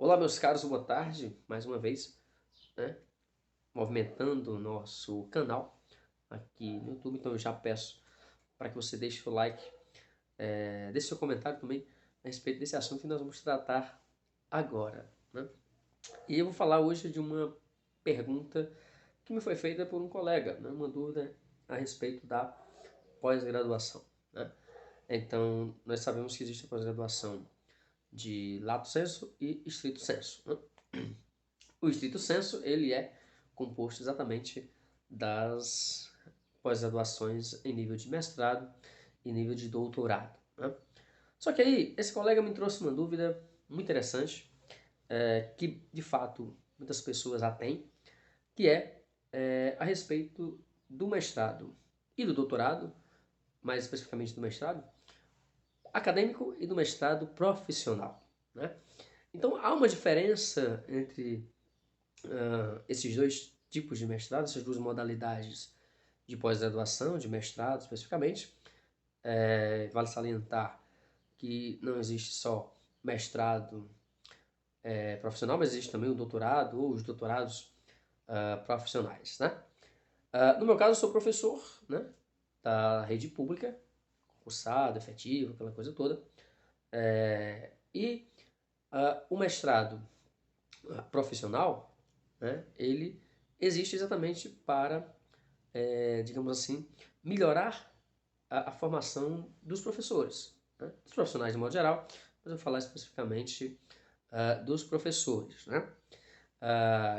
Olá, meus caros, boa tarde, mais uma vez, né? Movimentando o nosso canal aqui no YouTube. Então eu já peço para que você deixe o like, deixe seu comentário também a respeito desse assunto que nós vamos tratar agora, né? E eu vou falar hoje de uma pergunta que me foi feita por um colega, né? Uma dúvida a respeito da pós-graduação, né? Então, nós sabemos que existe a pós-graduação de lato sensu e estrito sensu, né? O estrito sensu, ele é composto exatamente das pós-graduações em nível de mestrado e nível de doutorado, né? Só que aí, esse colega me trouxe uma dúvida muito interessante, que de fato muitas pessoas a têm, que a respeito do mestrado e do doutorado, mais especificamente do mestrado acadêmico e do mestrado profissional, né? Então há uma diferença entre esses dois tipos de mestrado, essas duas modalidades de pós-graduação, de mestrado especificamente. Vale salientar que não existe só mestrado profissional, mas existe também o doutorado ou os doutorados profissionais, né? No meu caso, eu sou professor, né, da rede pública, concursado, efetivo, aquela coisa toda. O mestrado profissional, né, ele existe exatamente para, digamos assim, melhorar a formação dos professores, né? Dos profissionais de modo geral, mas eu vou falar especificamente dos professores, né?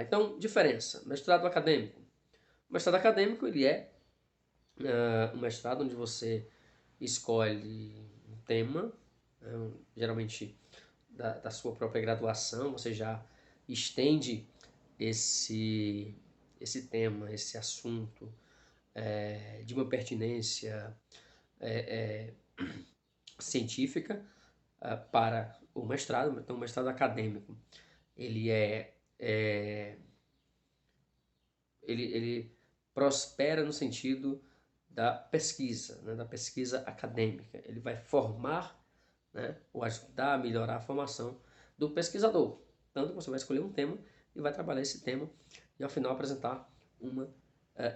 Então, diferença, mestrado acadêmico. O mestrado acadêmico, ele é um mestrado onde você escolhe um tema, geralmente da sua própria graduação, você já estende esse, esse tema, esse assunto de uma pertinência científica para o mestrado. Então, o mestrado acadêmico, ele ele prospera no sentido da pesquisa, né, da pesquisa acadêmica. Ele vai formar, né, ou ajudar a melhorar a formação do pesquisador. Tanto que você vai escolher um tema e vai trabalhar esse tema e ao final apresentar uma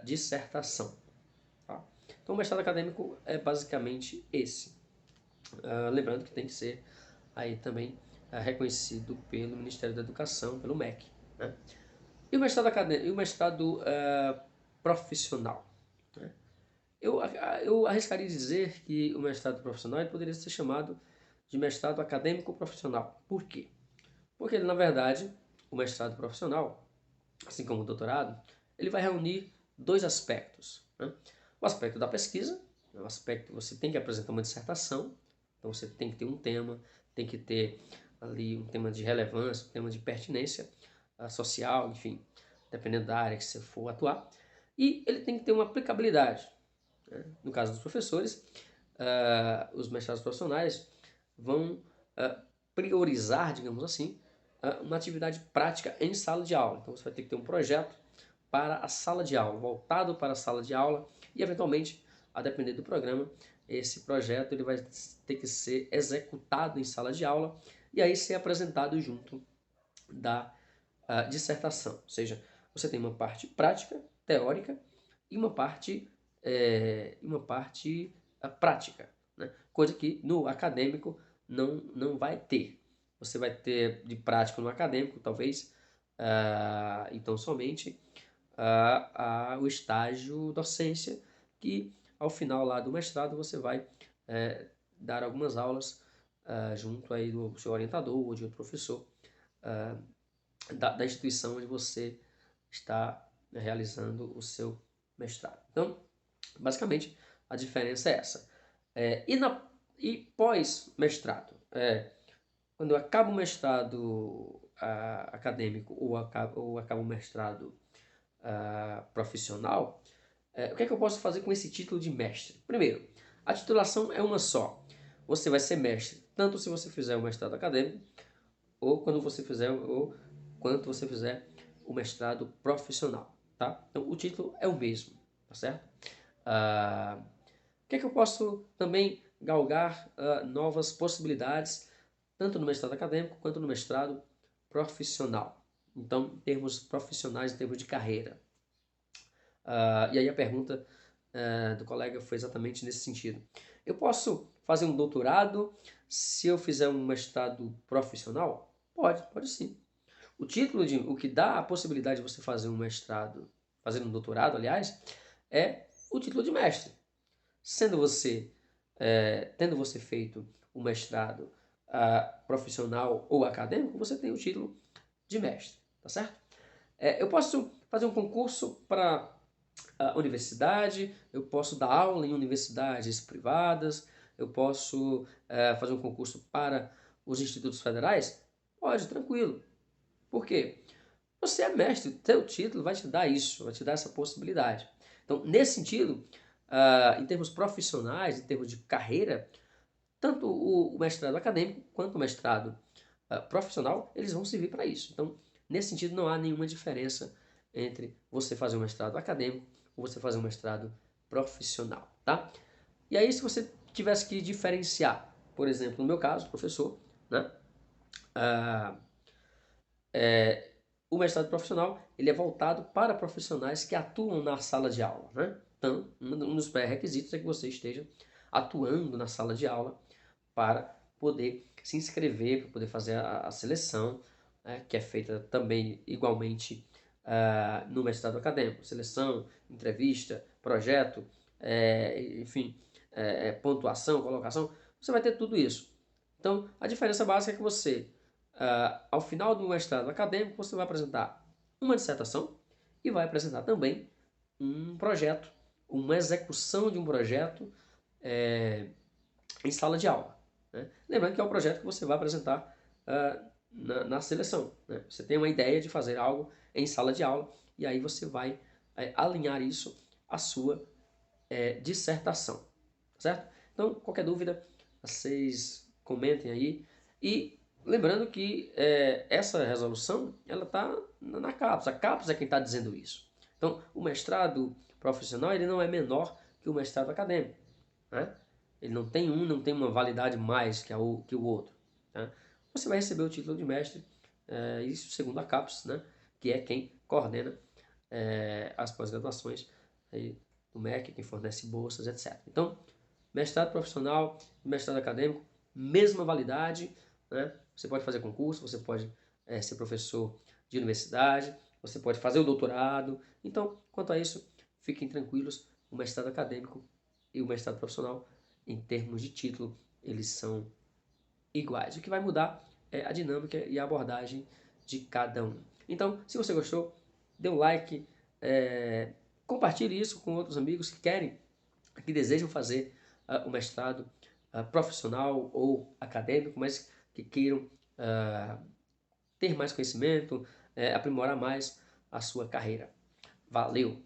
dissertação. Tá? Então o mestrado acadêmico é basicamente esse. Lembrando que tem que ser aí também reconhecido pelo Ministério da Educação, pelo MEC. Né? E o mestrado acadêmico, e o mestrado profissional? Né? Eu arriscaria dizer que o mestrado profissional ele poderia ser chamado de mestrado acadêmico profissional. Por quê? Porque ele, na verdade, o mestrado profissional, assim como o doutorado, ele vai reunir dois aspectos, né? O aspecto da pesquisa, o aspecto que você tem que apresentar uma dissertação, então você tem que ter um tema, tem que ter ali um tema de relevância, um tema de pertinência social, enfim, dependendo da área que você for atuar, e ele tem que ter uma aplicabilidade, né? No caso dos professores, os mestrados profissionais vão priorizar, digamos assim, uma atividade prática em sala de aula. Então você vai ter que ter um projeto para a sala de aula, voltado para a sala de aula e, eventualmente, a depender do programa, esse projeto ele vai ter que ser executado em sala de aula e aí ser apresentado junto da dissertação. Ou seja, você tem uma parte prática, teórica, e uma parte prática, né? Coisa que no acadêmico não vai ter. Você vai ter de prático no acadêmico, talvez, então somente o estágio docência, que ao final lá do mestrado você vai dar algumas aulas junto aí do seu orientador ou de outro professor da instituição onde você está realizando o seu mestrado. Então, basicamente, a diferença é essa. E pós-mestrado? Quando eu acabo o mestrado acadêmico ou acabo o mestrado profissional, o que é que eu posso fazer com esse título de mestre? Primeiro, a titulação é uma só. Você vai ser mestre, tanto se você fizer o mestrado acadêmico, ou quanto você fizer o mestrado profissional, tá? Então, o título é o mesmo, tá certo? O que é que eu posso também galgar novas possibilidades, tanto no mestrado acadêmico quanto no mestrado profissional. Então, em termos profissionais, em termos de carreira. E aí a pergunta do colega foi exatamente nesse sentido. Eu posso fazer um doutorado se eu fizer um mestrado profissional? Pode sim. O que dá a possibilidade de você fazer um mestrado, fazer um doutorado, aliás, é o título de mestre. Tendo você feito o mestrado profissional ou acadêmico, você tem o título de mestre, tá certo? Eu posso fazer um concurso para a universidade, eu posso dar aula em universidades privadas, eu posso fazer um concurso para os institutos federais? Pode, tranquilo. Por quê? Você é mestre, o teu título vai te dar isso, vai te dar essa possibilidade. Então, nesse sentido, em termos profissionais, em termos de carreira, tanto o mestrado acadêmico quanto o mestrado profissional, eles vão servir para isso. Então, nesse sentido, não há nenhuma diferença entre você fazer um mestrado acadêmico ou você fazer um mestrado profissional, tá? E aí, se você tivesse que diferenciar, por exemplo, no meu caso, professor, né? O mestrado profissional ele é voltado para profissionais que atuam na sala de aula, né? Então, um dos pré-requisitos é que você esteja atuando na sala de aula para poder se inscrever, para poder fazer a seleção, né, que é feita também igualmente no mestrado acadêmico. Seleção, entrevista, projeto, enfim, pontuação, colocação, você vai ter tudo isso. Então, a diferença básica é que você, ao final do mestrado acadêmico, você vai apresentar uma dissertação e vai apresentar também um projeto, uma execução de um projeto em sala de aula. Né? Lembrando que é um projeto que você vai apresentar na seleção. Né? Você tem uma ideia de fazer algo em sala de aula e aí você vai alinhar isso à sua dissertação. Certo? Então, qualquer dúvida, vocês comentem aí. E lembrando que essa resolução ela está na CAPES. A CAPES é quem está dizendo isso. Então, o mestrado profissional ele não é menor que o mestrado acadêmico. Né? Ele não tem uma validade mais que o outro. Tá? Você vai receber o título de mestre, isso segundo a CAPES, né? Que é quem coordena as pós-graduações do MEC, quem fornece bolsas, etc. Então, mestrado profissional e mestrado acadêmico, mesma validade. Né? Você pode fazer concurso, você pode ser professor de universidade, você pode fazer o doutorado. Então, quanto a isso, fiquem tranquilos, o mestrado acadêmico e o mestrado profissional, em termos de título, eles são iguais. O que vai mudar é a dinâmica e a abordagem de cada um. Então, se você gostou, dê um like, compartilhe isso com outros amigos que querem, que desejam fazer o mestrado profissional ou acadêmico, mas que queiram ter mais conhecimento, aprimorar mais a sua carreira. Valeu!